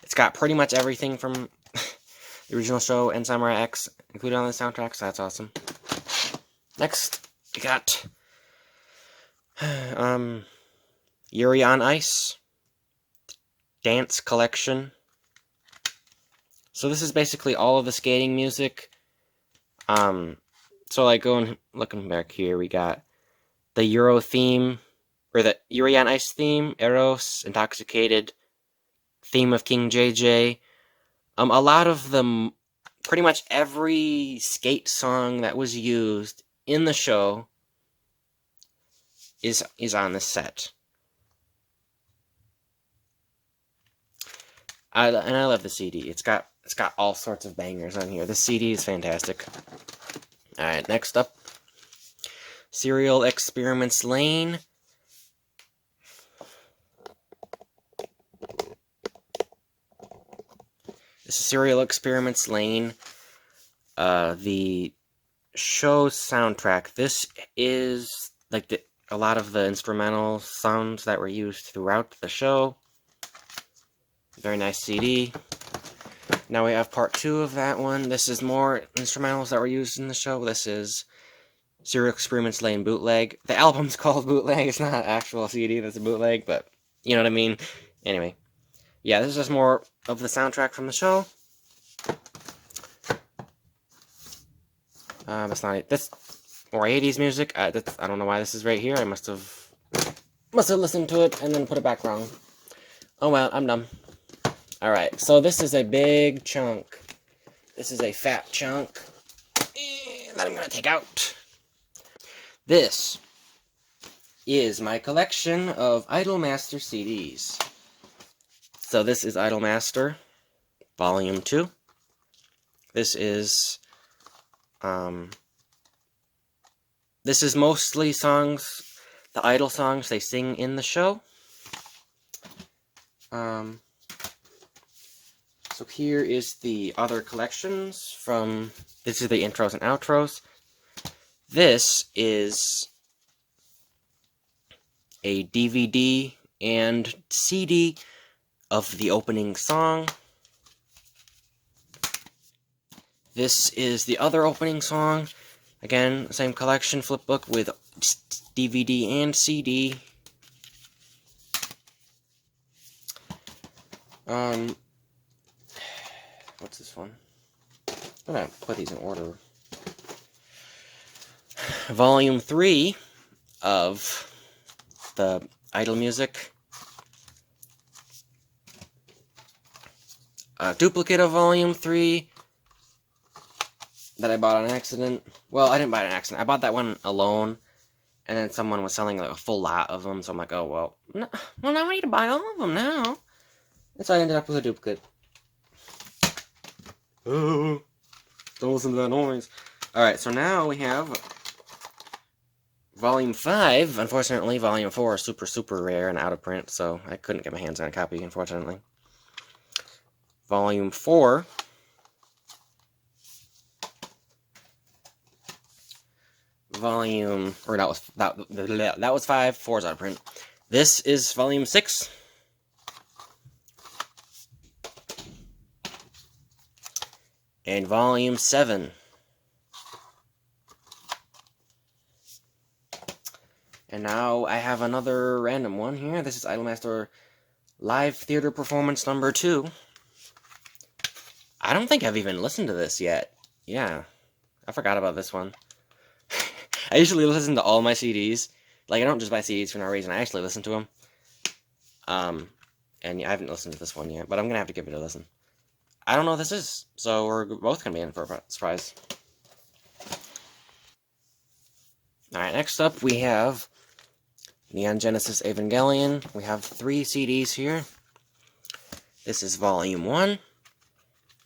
It's got pretty much everything from the original show and Samurai X included on the soundtrack, so that's awesome. Next, we got Yuri on Ice Dance Collection. So this is basically all of the skating music. So like looking back here, we got the Euro theme, or the Yuri on Ice theme, Eros, Intoxicated, theme of King JJ. A lot of them, pretty much every skate song that was used in the show is on this set. I love the CD. It's got all sorts of bangers on here. The CD is fantastic. Alright, next up, Serial Experiments Lane. This is Serial Experiments Lane, the show's soundtrack. This is like a lot of the instrumental sounds that were used throughout the show. Very nice CD. Now we have part 2 of that one. This is more instrumentals that were used in the show. This is Serial Experiments Lane Bootleg. The album's called Bootleg. It's not an actual CD that's a bootleg, but you know what I mean. Anyway. Yeah, this is just more of the soundtrack from the show. That's not it. That's more 80s music. I don't know why this is right here. I must have listened to it and then put it back wrong. Oh well, I'm dumb. Alright, so this is a big chunk. This is a fat chunk that I'm going to take out. This is my collection of Idolmaster CDs. So this is Idolmaster, Volume 2. This is mostly songs, the Idol songs they sing in the show. So here is the other collections from, this is the intros and outros. This is a DVD and CD of the opening song. This is the other opening song. Again, same collection, flipbook with DVD and CD. What's this one? I'm gonna put these in order. Volume 3 of the Idol music. A duplicate of Volume 3 that I bought on accident. Well, I didn't buy it on accident. I bought that one alone, and then someone was selling like a full lot of them, so I'm like, oh, well, no, well, now I need to buy all of them now. And so I ended up with a duplicate. Oh, don't listen to that noise. Alright, so now we have Volume 5. Unfortunately, Volume 4 is super rare and out of print, so I couldn't get my hands on a copy, unfortunately. Volume 4. Volume, or that was 5, 4 is out of print. This is Volume 6. And Volume 7. And now I have another random one here. This is Idolmaster Live Theater Performance number 2. I don't think I've even listened to this yet. Yeah, I forgot about this one. I usually listen to all my CDs. Like, I don't just buy CDs for no reason. I actually listen to them. And yeah, I haven't listened to this one yet, but I'm gonna have to give it a listen. I don't know what this is, so we're both gonna be in for a surprise. Alright, next up we have Neon Genesis Evangelion. We have 3 CDs here. This is Volume 1.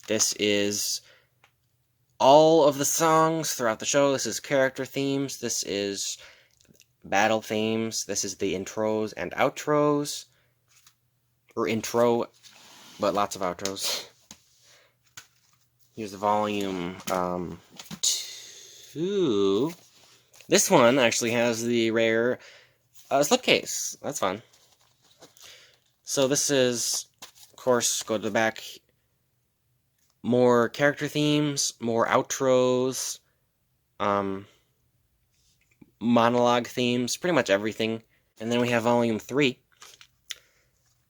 This is all of the songs throughout the show. This is character themes. This is battle themes. This is the intros and outros. Or intro, but lots of outros. Here's Volume 2. This one actually has the rare slipcase. That's fun. So this is, of course, go to the back. More character themes, more outros, monologue themes, pretty much everything. And then we have Volume 3.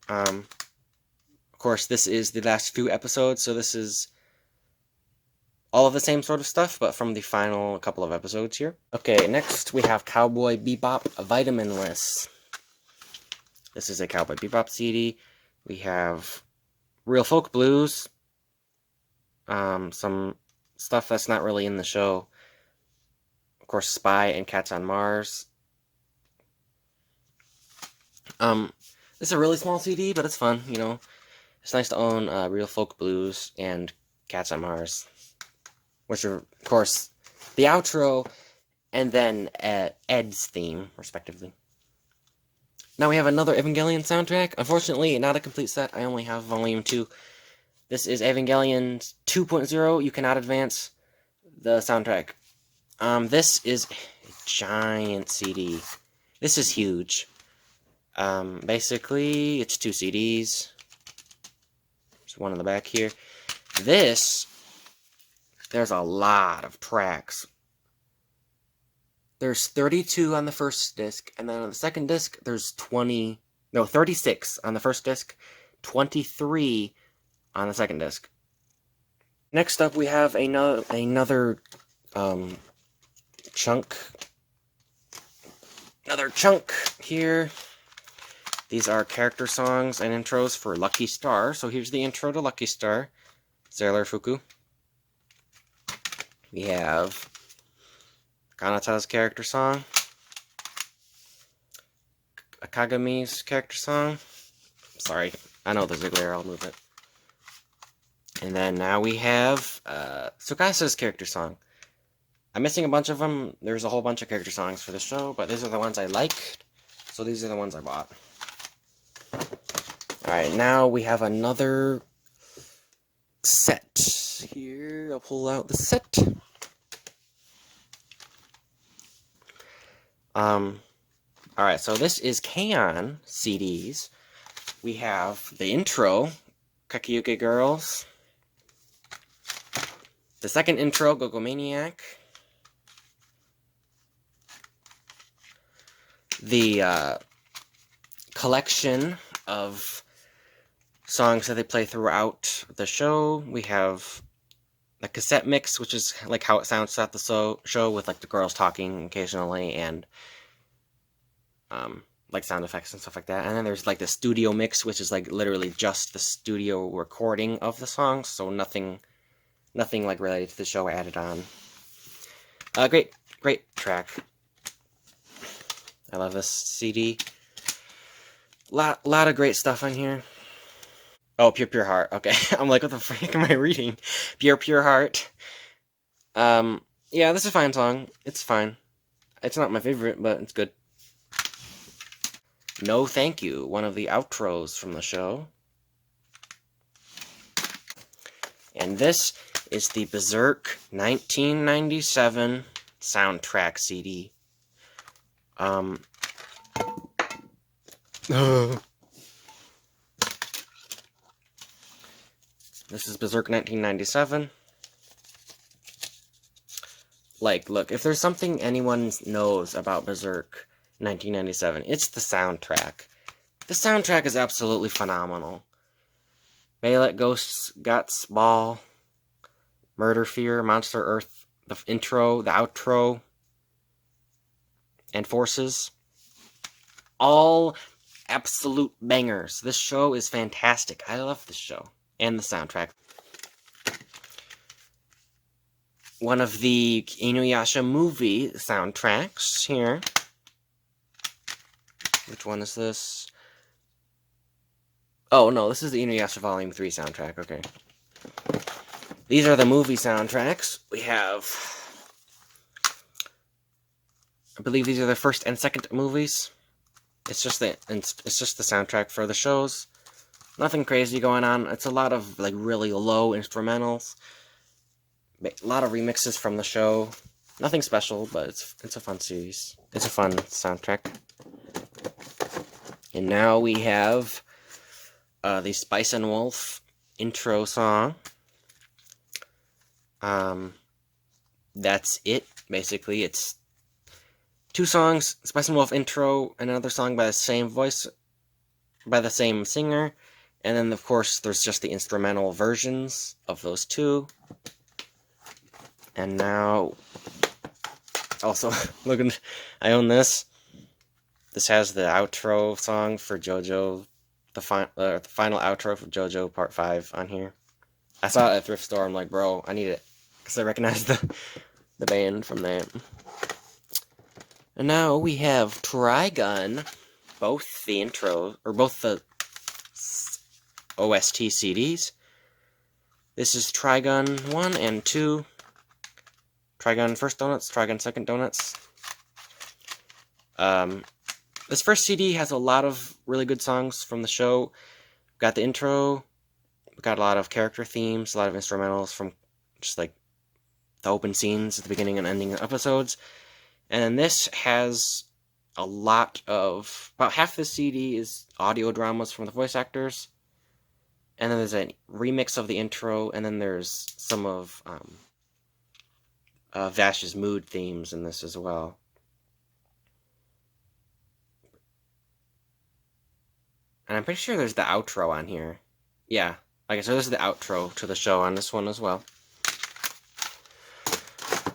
Of course, this is the last few episodes, so this is all of the same sort of stuff, but from the final couple of episodes here. Okay, next we have Cowboy Bebop Vitaminless. This is a Cowboy Bebop CD. We have Real Folk Blues. Some stuff that's not really in the show. Of course, Spy and Cats on Mars. This is a really small CD, but it's fun, you know. It's nice to own Real Folk Blues and Cats on Mars, which are, of course, the outro and then Ed's theme, respectively. Now we have another Evangelion soundtrack. Unfortunately, not a complete set. I only have Volume 2. This is Evangelion 2.0. You cannot advance the soundtrack. This is a giant CD. This is huge. Basically, it's 2 CDs. There's one in the back here. This, there's a lot of tracks. There's 32 on the first disc, and then on the second disc, there's 36 on the first disc, 23 on the second disc. Next up, we have another chunk. Another chunk here. These are character songs and intros for Lucky Star. So here's the intro to Lucky Star, Sailor Fuku. We have Kanata's character song, Akagami's character song. Sorry, I know there's a glare, I'll move it. And then now we have Tsukasa's character song. I'm missing a bunch of them. There's a whole bunch of character songs for the show, but these are the ones I liked, so these are the ones I bought. Alright, now we have another set. Here, I'll pull out the set. Alright, so this is K-On! CDs. We have the intro, Kakiyuki Girls. The second intro, Go-Go Maniac. The collection of songs that they play throughout the show. We have the cassette mix, which is like how it sounds at the show with like the girls talking occasionally and like sound effects and stuff like that. And then there's like the studio mix, which is like literally just the studio recording of the songs, so nothing like related to the show added on. Great track. I love this CD. Lot of great stuff on here. Oh, Pure Heart. Okay, I'm like, what the frick am I reading? Pure Heart. Yeah, this is a fine song. It's fine. It's not my favorite, but it's good. No Thank You, one of the outros from the show. And this is the Berserk 1997 soundtrack CD. This is Berserk 1997. Like, look, if there's something anyone knows about Berserk 1997, it's the soundtrack. The soundtrack is absolutely phenomenal. Baylet, Ghosts, Guts, Ball, Murder Fear, Monster Earth, the intro, the outro, and Forces. All absolute bangers. This show is fantastic. I love this show. And the soundtrack. One of the Inuyasha movie soundtracks here. Which one is this? Oh, no, this is the Inuyasha Volume 3 soundtrack, okay. These are the movie soundtracks. We have... I believe these are the first and second movies. It's just the soundtrack for the shows. Nothing crazy going on. It's a lot of, like, really low instrumentals. A lot of remixes from the show. Nothing special, but it's a fun series. It's a fun soundtrack. And now we have the Spice and Wolf intro song. That's it, basically. It's 2 songs, Spice and Wolf intro, and another song by the same voice, by the same singer. And then, of course, there's just the instrumental versions of those 2. And now, also, look, I own this. This has the outro song for JoJo, the final outro for JoJo Part 5 on here. I saw it at a thrift store. I'm like, bro, I need it. Because I recognize the band from that. And now we have Trigun, both the intro, or both the OST CDs. This is Trigun 1 and 2. Trigun First Donuts, Trigun Second Donuts. This first CD has a lot of really good songs from the show. We've got the intro. We've got a lot of character themes, a lot of instrumentals from just like the open scenes at the beginning and ending of episodes. And then this has a lot of... about half the CD is audio dramas from the voice actors. And then there's a remix of the intro, and then there's some of Vash's mood themes in this as well. And I'm pretty sure there's the outro on here. Yeah. Okay, so this is the outro to the show on this one as well.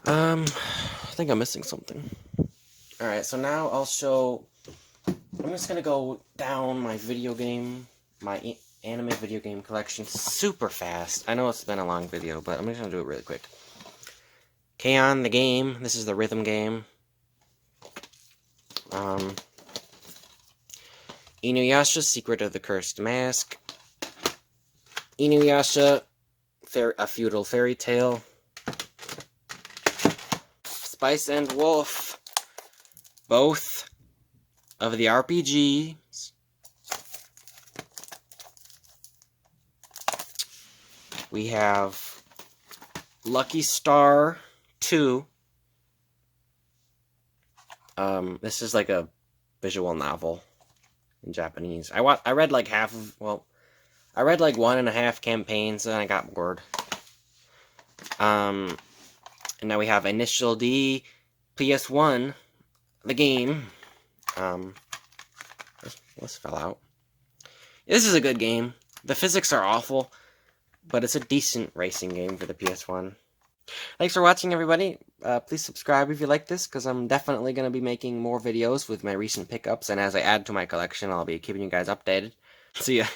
I think I'm missing something. Alright, so now I'll show... I'm just gonna go down my anime video game collection super fast. I know it's been a long video, but I'm just gonna do it really quick. K-On! The game. This is the rhythm game. Inuyasha, Secret of the Cursed Mask. Inuyasha, A Feudal Fairy Tale. Spice and Wolf, both of the RPGs. We have Lucky Star 2. This is like a visual novel in Japanese. I read like half of, well, I read like 1.5 campaigns, and I got bored. And now we have Initial D, PS1, the game. This fell out. This is a good game. The physics are awful, but it's a decent racing game for the PS1. Thanks for watching, everybody. Please subscribe if you like this, because I'm definitely going to be making more videos with my recent pickups, and as I add to my collection, I'll be keeping you guys updated. See ya.